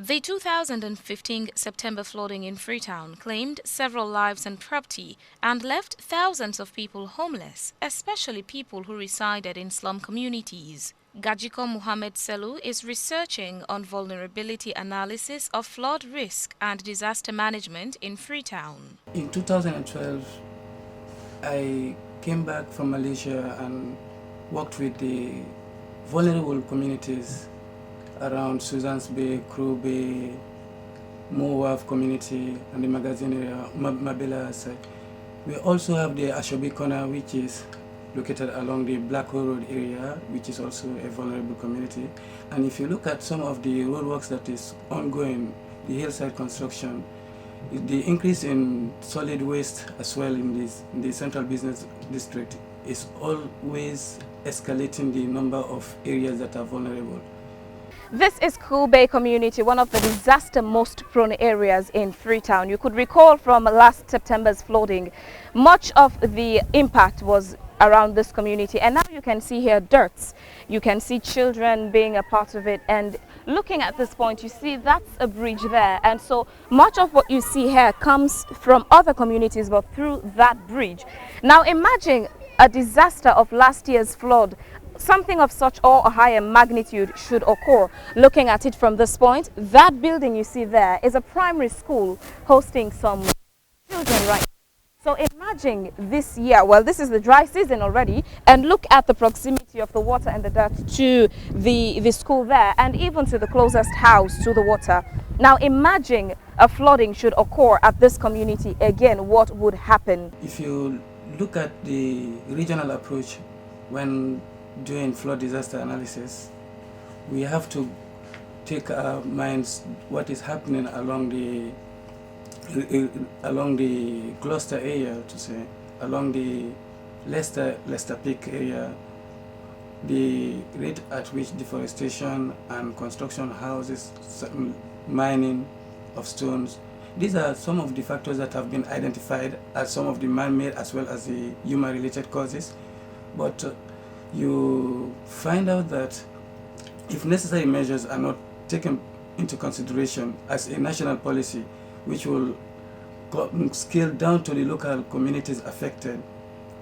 The 2015 September flooding in Freetown claimed several lives and property and left thousands of people homeless, especially people who resided in slum communities. Gajiko Mohammed Selu is researching on vulnerability analysis of flood risk and disaster management in Freetown. In 2012, I came back from Malaysia and worked with the vulnerable communities around Susan's Bay, Crow Bay, Mowaf community, and the magazine area, Mabela side. We also have the Ashobi Corner, which is located along the Black Hole Road area, which is also a vulnerable community. And if you look at some of the roadworks that is ongoing, the hillside construction, the increase in solid waste as well in the central business district is always escalating the number of areas that are vulnerable. This is Cool Bay community, one of the disaster most prone areas in Freetown. You could recall from last September's flooding, much of the impact was around this community, and now you can see here dirts. You can see children being a part of it, and looking at this point you see that's a bridge there, and so much of what you see here comes from other communities but through that bridge. Now imagine a disaster of last year's flood. Something of such or a higher magnitude should occur. Looking at it from this point, that building you see there is a primary school hosting some children right now. So imagine this year, well, this is the dry season already, and look at the proximity of the water and the dirt to the school there, and even to the closest house to the water. Now imagine a flooding should occur at this community again, what would happen? If you look at the regional approach when doing flood disaster analysis, we have to take our minds what is happening along the Gloucester area, to say, along the Leicester Peak area, the rate at which deforestation and construction houses, mining of stones, these are some of the factors that have been identified as some of the man-made as well as the human-related causes. But you find out that if necessary measures are not taken into consideration as a national policy, which will scale down to the local communities affected,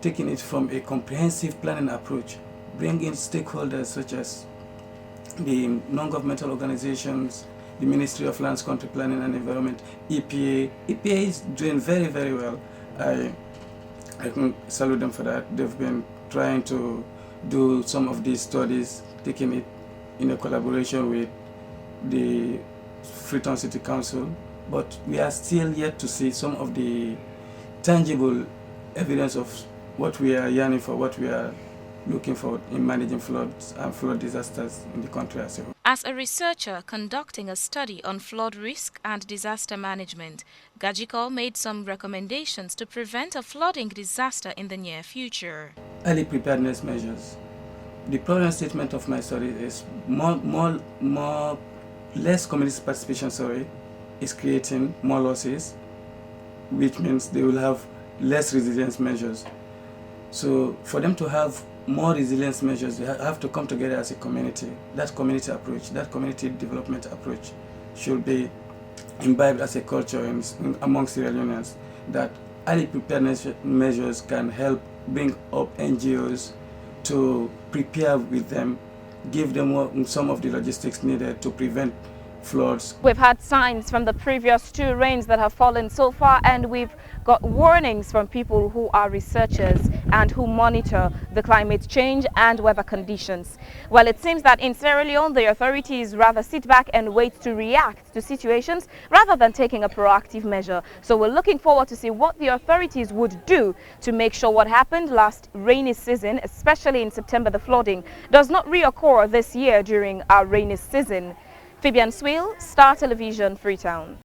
taking it from a comprehensive planning approach, bring in stakeholders such as the non-governmental organizations, the Ministry of Lands, Country Planning and Environment, EPA. EPA is doing very, very well. I can salute them for that. They've been trying to do some of these studies, taking it in a collaboration with the Freetown City Council, but we are still yet to see some of the tangible evidence of what we are yearning for, what we are looking for in managing floods and flood disasters in the country as a whole. As a researcher conducting a study on flood risk and disaster management, Gajiko made some recommendations to prevent a flooding disaster in the near future. Early preparedness measures. The problem statement of my study is less community participation, is creating more losses, which means they will have less resilience measures. So for them to have more resilience measures, they have to come together as a community. That community approach, that community development approach should be imbibed as a culture among Sierra Leoneans, that early preparedness measures can help bring up NGOs to prepare with them, give them some of the logistics needed to prevent floods. We've had signs from the previous 2 rains that have fallen so far, and we've got warnings from people who are researchers and who monitor the climate change and weather conditions. Well, it seems that in Sierra Leone, the authorities rather sit back and wait to react to situations rather than taking a proactive measure. So we're looking forward to see what the authorities would do to make sure what happened last rainy season, especially in September, the flooding, does not reoccur this year during our rainy season. Phebean Swill, Star Television, Freetown.